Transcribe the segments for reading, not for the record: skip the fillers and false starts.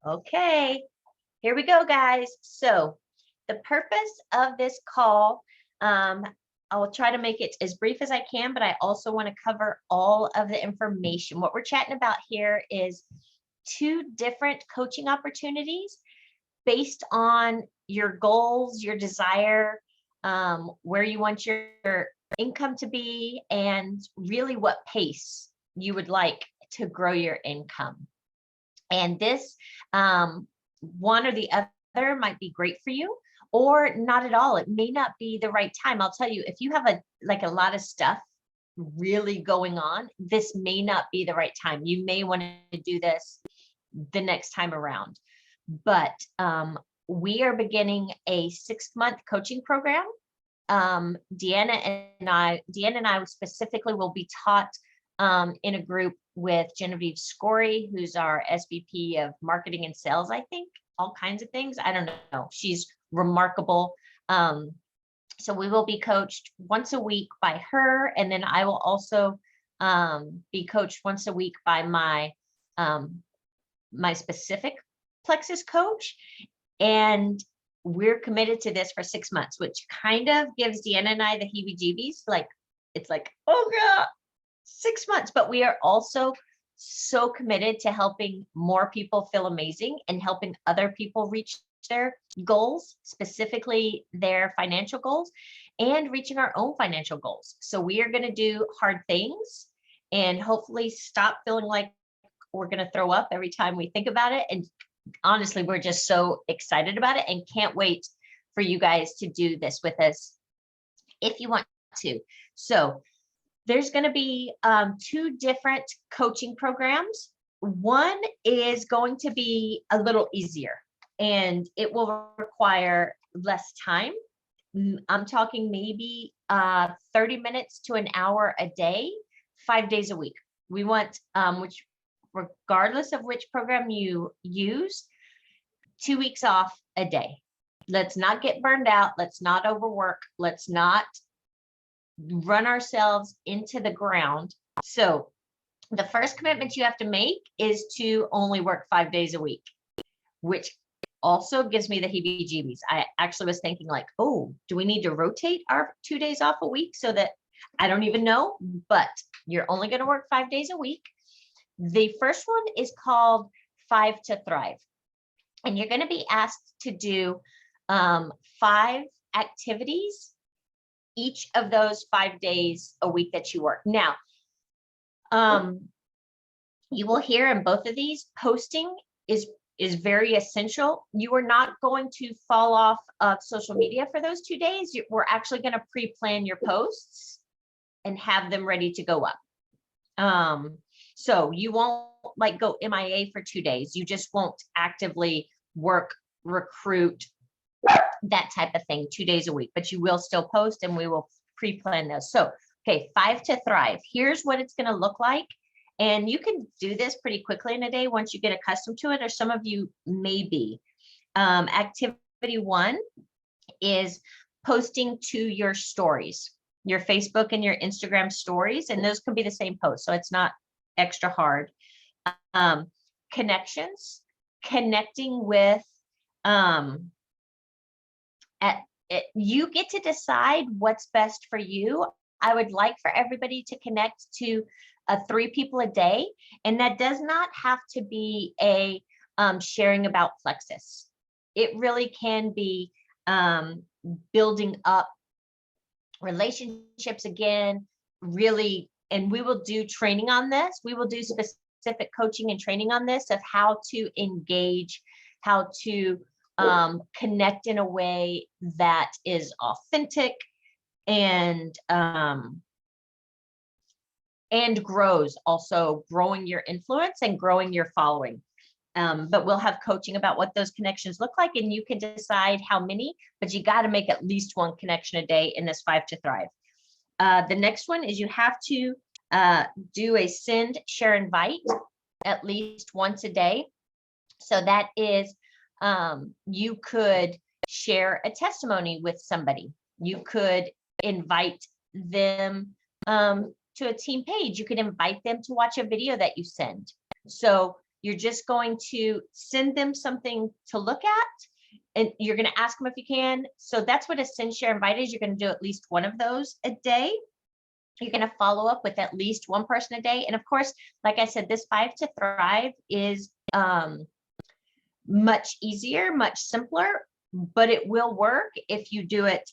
Okay, here we go, guys. So the purpose of this call, I will try to make it as brief as I can, but I also want to cover all of the information. What we're chatting about here is two different coaching opportunities based on your goals, your desire, where you want your income to be, and really what pace you would like to grow your income. And this, one or the other might be great for you or not at all. It may not be the right time. I'll tell you, if you have a lot of stuff really going on, this may not be the right time. You may want to do this the next time around. But we are beginning a 6-month coaching program. Deanna and I specifically will be taught in a group with Genevieve Scory, who's our SVP of marketing and sales, I think, all kinds of things. I don't know. She's remarkable. So we will be coached once a week by her. And then I will also be coached once a week by my specific Plexus coach. And we're committed to this for 6 months, which kind of gives Deanna and I the heebie-jeebies. It's like, oh God, 6 months. But we are also so committed to helping more people feel amazing and helping other people reach their goals, specifically their financial goals, and reaching our own financial goals. So we are going to do hard things and hopefully stop feeling like we're going to throw up every time we think about it. And honestly, we're just so excited about it and can't wait for you guys to do this with us if you want to. So there's going to be 2 different coaching programs. One is going to be a little easier and it will require less time. I'm talking maybe 30 minutes to an hour a day, 5 days a week. We want, which regardless of which program you use, 2 weeks off a day. Let's not get burned out. Let's not overwork. Let's not run ourselves into the ground. So the first commitment you have to make is to only work 5 days a week, which also gives me the heebie-jeebies. I actually was thinking like, oh, do we need to rotate our 2 days off a week so that I don't even know, but you're only going to work 5 days a week. The first one is called 5 to Thrive. And you're going to be asked to do 5 activities each of those 5 days a week that you work. Now, you will hear in both of these, posting is very essential. You are not going to fall off of social media for those 2 days. We're actually going to pre-plan your posts and have them ready to go up. So you won't like go MIA for 2 days. You just won't actively work, recruit, that type of thing 2 days a week, but you will still post and we will pre-plan those. So, okay, 5 to Thrive. Here's what it's going to look like. And you can do this pretty quickly in a day once you get accustomed to it, or some of you may be. Activity 1 is posting to your stories, your Facebook and your Instagram stories, and those can be the same post. So it's not extra hard. Connections, connecting with, you get to decide what's best for you. I would like for everybody to connect to 3 people a day, and that does not have to be a sharing about Plexus. It really can be building up relationships again, really. And we will do training on this. We will do specific coaching and training on this of how to engage, how to connect in a way that is authentic and grows, also growing your influence and growing your following. But we'll have coaching about what those connections look like, and you can decide how many, but you got to make at least 1 connection a day in this 5 to Thrive. The next one is you have to do a send, share, invite at least once a day. So that is, you could share a testimony with somebody. You could invite them to a team page. You could invite them to watch a video that you send. So You're just going to send them something to look at, and you're going to ask them if you can. So that's what a send, share, invite is. You're going to do at least one of those a day. You're going to follow up with at least one person a day. And of course, like I said, this 5 to Thrive is much easier, much simpler, but it will work if you do it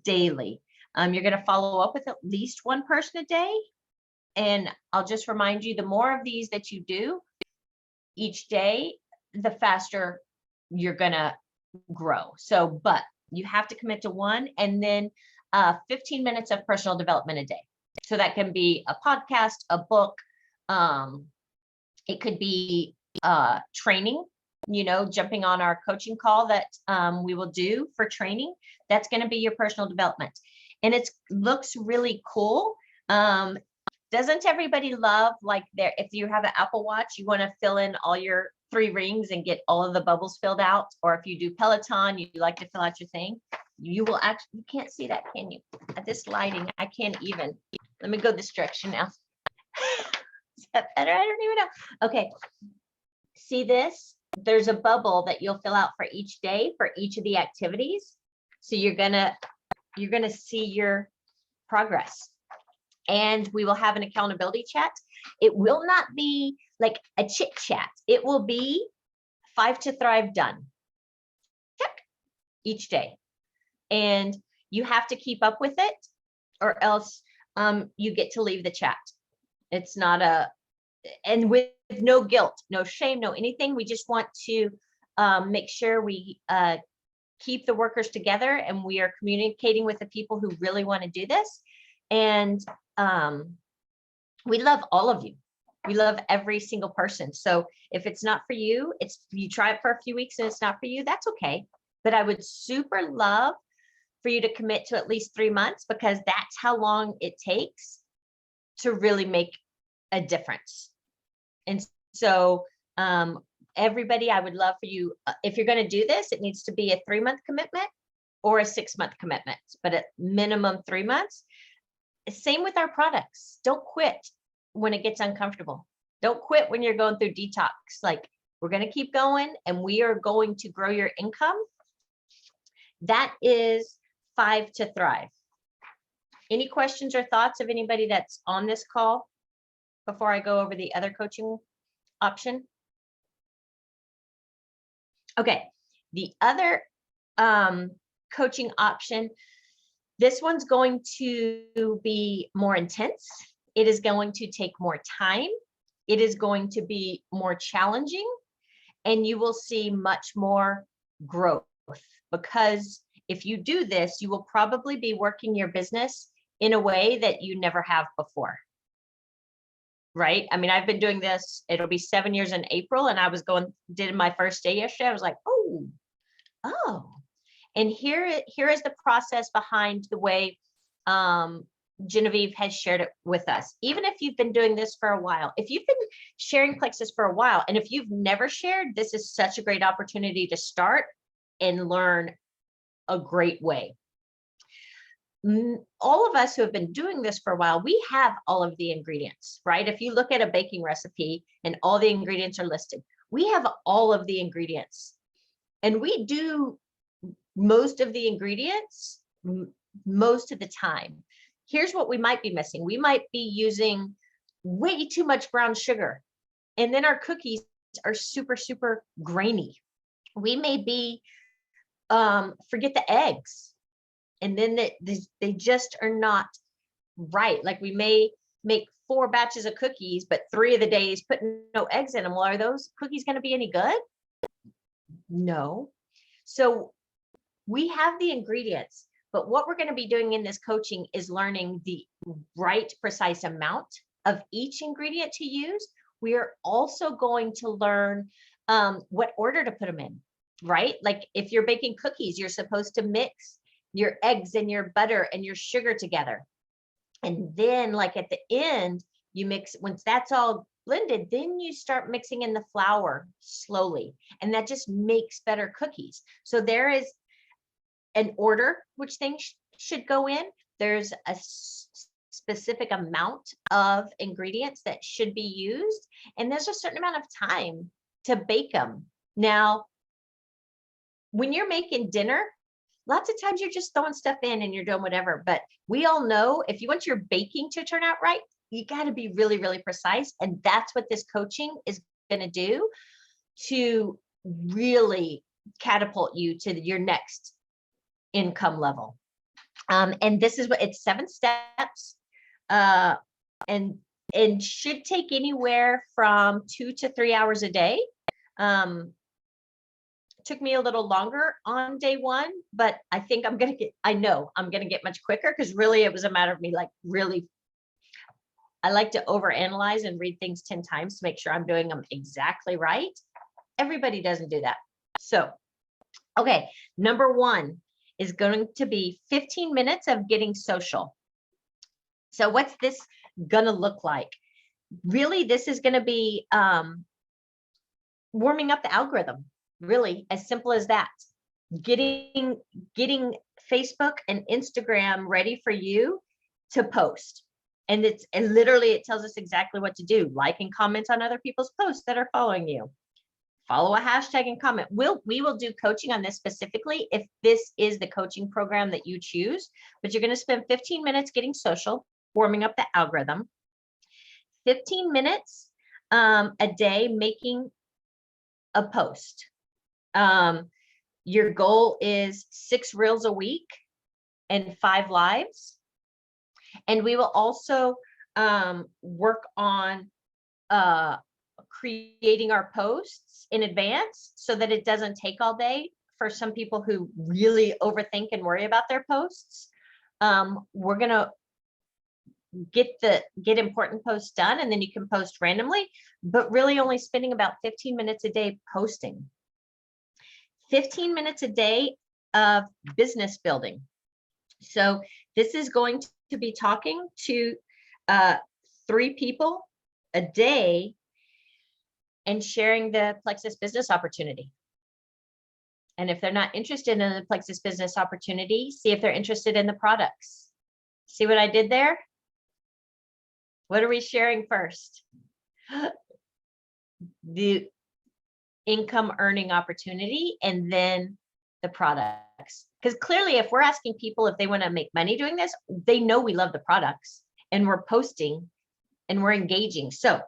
daily. You're going to follow up with at least one person a day. And I'll just remind you, the more of these that you do each day, the faster you're going to grow. So, but you have to commit to one, and then 15 minutes of personal development a day. So that can be a podcast, a book. It could be training, jumping on our coaching call that we will do for training. That's going to be your personal development. And it looks really cool. Doesn't everybody love, like, if you have an Apple Watch, you want to fill in all your 3 rings and get all of the bubbles filled out? Or if you do Peloton, you like to fill out your thing, you will actually, you can't see that, can you? At this lighting, I can't even. Let me go this direction now. Is that better? I don't even know. Okay. See this? There's a bubble that you'll fill out for each day for each of the activities. So you're gonna see your progress. And we will have an accountability chat. It will not be like a chit chat. It will be 5 to Thrive done. Check each day. And you have to keep up with it, or else you get to leave the chat. It's not and with no guilt, no shame, no anything. We just want to make sure we keep the workers together, and we are communicating with the people who really want to do this. And we love all of you. We love every single person. So if it's not for you, you try it for a few weeks and it's not for you, that's okay. But I would super love for you to commit to at least 3 months, because that's how long it takes to really make a difference. And so everybody, I would love for you, if you're going to do this, it needs to be a 3-month commitment or a 6-month commitment, but at minimum 3 months. Same with our products. Don't quit when it gets uncomfortable. Don't quit when you're going through detox. Like, we're going to keep going, and we are going to grow your income. That is 5 to Thrive. Any questions or thoughts of anybody that's on this call before I go over the other coaching option? Okay, the other coaching option, this one's going to be more intense. It is going to take more time. It is going to be more challenging, and you will see much more growth, because if you do this, you will probably be working your business in a way that you never have before. Right? I mean, I've been doing this, it'll be 7 years in April, and I did my first day yesterday. I was like, oh. And here is the process behind the way Genevieve has shared it with us. Even if you've been doing this for a while, if you've been sharing Plexus for a while, and if you've never shared, this is such a great opportunity to start and learn a great way. All of us who have been doing this for a while, we have all of the ingredients, right? If you look at a baking recipe and all the ingredients are listed, we have all of the ingredients, and we do most of the ingredients most of the time. Here's what we might be missing. We might be using way too much brown sugar, and then our cookies are super, super grainy. We may be forget the eggs, and then they just are not right. Like, we may make 4 batches of cookies, but 3 of the days put no eggs in them. Well, are those cookies going to be any good? No. So we have the ingredients, but what we're going to be doing in this coaching is learning the right, precise amount of each ingredient to use. We are also going to learn what order to put them in, right? Like, if you're baking cookies, you're supposed to mix your eggs and your butter and your sugar together. And then, like, at the end, you mix, once that's all blended, then you start mixing in the flour slowly, and that just makes better cookies. So there is an order which things should go in. There's a specific amount of ingredients that should be used, and there's a certain amount of time to bake them. Now, when you're making dinner, lots of times you're just throwing stuff in and you're doing whatever. But we all know if you want your baking to turn out right, you got to be really, really precise. And that's what this coaching is going to do to really catapult you to your next income level. And this is what it's 7 steps, and should take anywhere from 2 to 3 hours a day. Took me a little longer on day 1, but I think I know I'm going to get much quicker, because really it was a matter of me I like to overanalyze and read things 10 times to make sure I'm doing them exactly right. Everybody doesn't do that. So, okay, number 1 is going to be 15 minutes of getting social. So what's this gonna look like? Really, this is gonna be warming up the algorithm, really, as simple as that. Getting Facebook and Instagram ready for you to post. And literally, it tells us exactly what to do. Like and comment on other people's posts that are following you. Follow a hashtag and comment. We will do coaching on this specifically if this is the coaching program that you choose, but you're going to spend 15 minutes getting social, warming up the algorithm, 15 minutes a day making a post. Your goal is 6 reels a week and 5 lives. And we will also work on creating our posts in advance so that it doesn't take all day for some people who really overthink and worry about their posts. We're going to get important posts done, and then you can post randomly, but really only spending about 15 minutes a day posting. 15 minutes a day of business building. So this is going to be talking to 3 people a day and sharing the Plexus business opportunity. And if they're not interested in the Plexus business opportunity, see if they're interested in the products. See what I did there? What are we sharing first? The income earning opportunity, and then the products. Because clearly, if we're asking people if they want to make money doing this, they know we love the products, and we're posting and we're engaging. So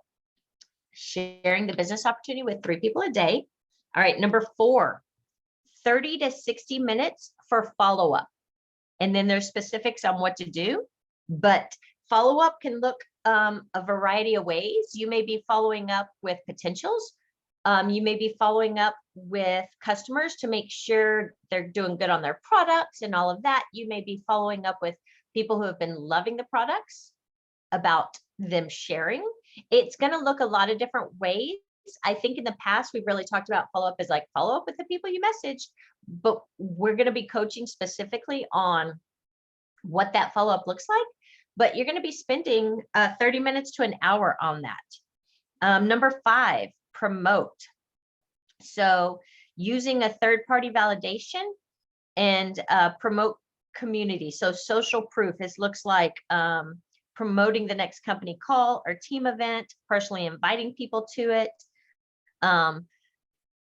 sharing the business opportunity with 3 people a day. All right, number 4, 30 to 60 minutes for follow-up. And then there's specifics on what to do, but follow-up can look a variety of ways. You may be following up with potentials. You may be following up with customers to make sure they're doing good on their products and all of that. You may be following up with people who have been loving the products, about them sharing. It's going to look a lot of different ways. I think in the past, we've really talked about follow-up as like follow up with the people you messaged, but we're going to be coaching specifically on what that follow-up looks like. But you're going to be spending 30 minutes to an hour on that. Number 5, promote. So using a third-party validation and promote community. So social proof, this looks like promoting the next company call or team event, personally inviting people to it,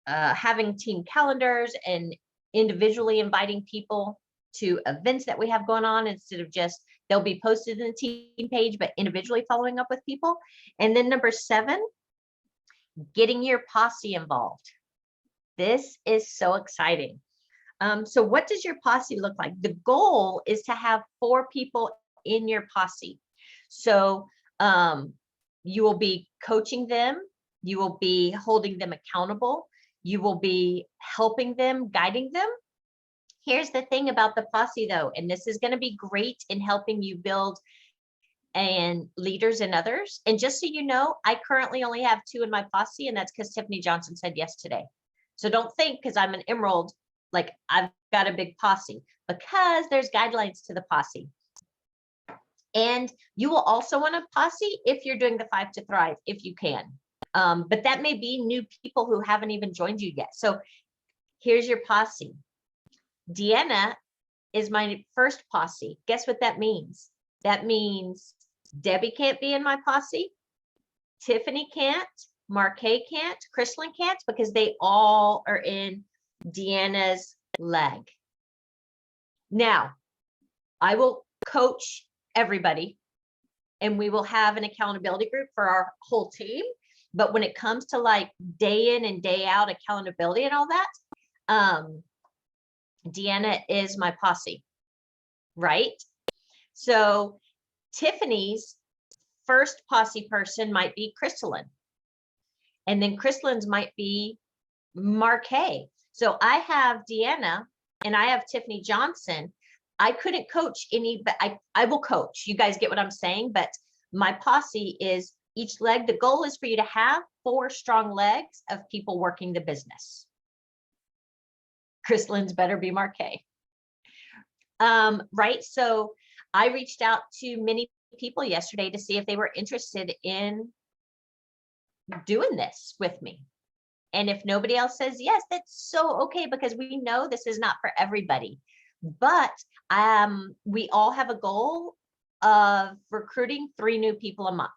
having team calendars and individually inviting people to events that we have going on, instead of just they'll be posted in the team page, but individually following up with people. And then number 7, getting your posse involved. This is so exciting. So what does your posse look like? The goal is to have 4 people in your posse. So you will be coaching them, you will be holding them accountable, you will be helping them, guiding them. Here's the thing about the posse though, and this is going to be great in helping you build and leaders and others. And just so you know, I currently only have 2 in my posse, and that's because Tiffany Johnson said yes today. So don't think because I'm an emerald, like I've got a big posse, because there's guidelines to the posse. And you will also want a posse if you're doing the 5 to Thrive, if you can. But that may be new people who haven't even joined you yet. So here's your posse. Deanna is my first posse. Guess what that means? That means Debbie can't be in my posse. Tiffany can't. Marquet can't, Chrislyn can't, because they all are in Deanna's leg. Now, I will coach everybody and we will have an accountability group for our whole team. But when it comes to like day in and day out accountability and all that, Deanna is my posse, right? So Tiffany's first posse person might be Crystalline. And then Crystalline's might be Marquet. So I have Deanna and I have Tiffany Johnson. I couldn't coach any, but I will coach. You guys get what I'm saying? But my posse is each leg. The goal is for you to have 4 strong legs of people working the business. Crystalline's better be Marquet. Right. So I reached out to many people yesterday to see if they were interested in doing this with me. And if nobody else says yes, that's so okay, because we know this is not for everybody. But we all have a goal of recruiting 3 new people a month.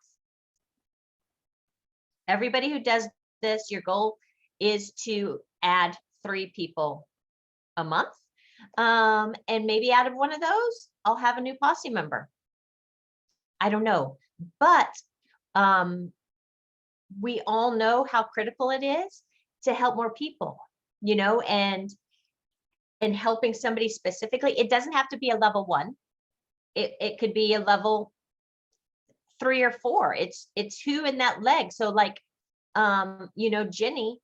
Everybody who does this, your goal is to add 3 people a month. And maybe out of one of those, I'll have a new posse member. I don't know, but we all know how critical it is to help more people, you know, and helping somebody specifically. It doesn't have to be a level 1. It could be a level 3 or 4. It's who in that leg. So like, you know, Jenny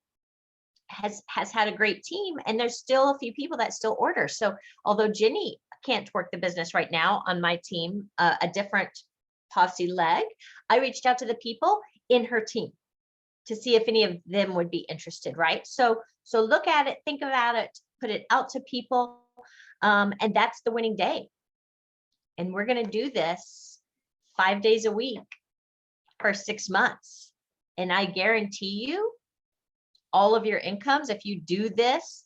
has had a great team, and there's still a few people that still order. So although Jenny can't work the business right now on my team, a different posse leg, I reached out to the people in her team to see if any of them would be interested, right? So look at it, think about it, put it out to people, and that's the winning day. And we're going to do this 5 days a week for 6 months. And I guarantee you all of your incomes, if you do this,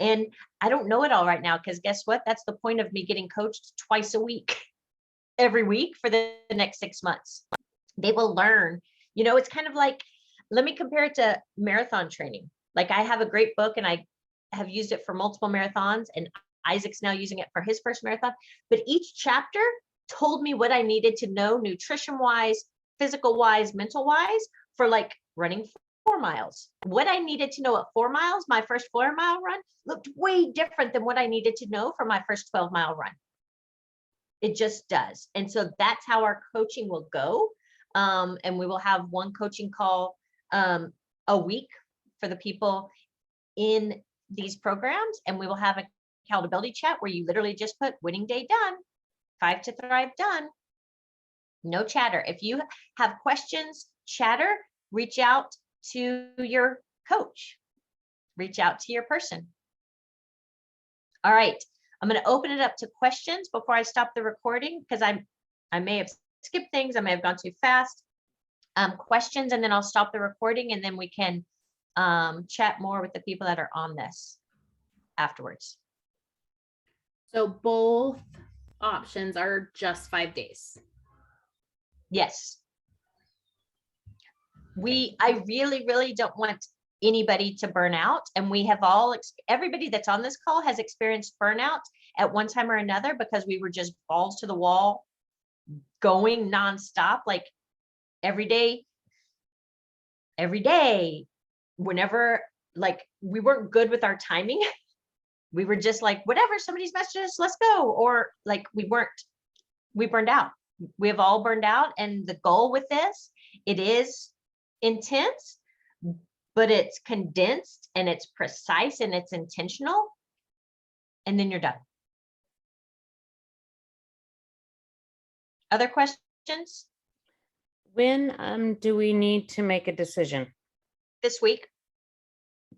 and I don't know it all right now, because guess what? That's the point of me getting coached twice a week, every week for the next 6 months. They will learn, you know, it's kind of like, let me compare it to marathon training. Like I have a great book and I have used it for multiple marathons, and Isaac's now using it for his first marathon. But each chapter told me what I needed to know nutrition wise, physical wise, mental wise, for like running 4 miles. What I needed to know at 4 miles, my first 4-mile run, looked way different than what I needed to know for my first 12-mile run. It just does. And so that's how our coaching will go. And we will have one coaching call a week for the people in these programs. And we will have an accountability chat where you literally just put winning day done, 5 to thrive done, no chatter. If you have questions, chatter, reach out to your coach, reach out to your person. All right. I'm going to open it up to questions before I stop the recording, because I may have skipped things. I may have gone too fast. Questions, and then I'll stop the recording, and then we can chat more with the people that are on this afterwards. So both options are just 5 days. Yes. I really, really don't want anybody to burn out. And we have everybody that's on this call has experienced burnout at one time or another, because we were just balls to the wall, going nonstop, like every day, whenever, like we weren't good with our timing. We were just like, whatever, somebody's messaged us, let's go. Or like we burned out. We have all burned out. And the goal with this, it is intense, but it's condensed and it's precise and it's intentional. And then you're done. Other questions? When do we need to make a decision? This week?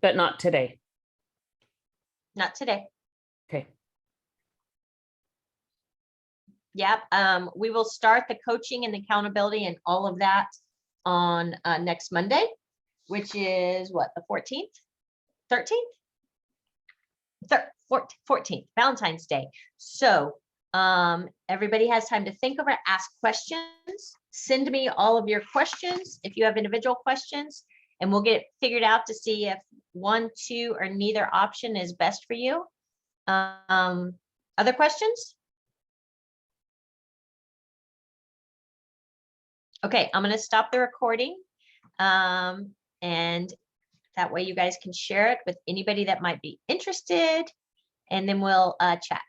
But not today. Not today. Okay. Yep. We will start the coaching and accountability and all of that on next Monday, which is what, the 14th, 13th? 14th, Valentine's Day. So everybody has time to think over it, ask questions, send me all of your questions if you have individual questions, and we'll get it figured out to see if 1, 2, or neither option is best for you. Other questions? Okay, I'm gonna stop the recording. And that way you guys can share it with anybody that might be interested, and then we'll chat.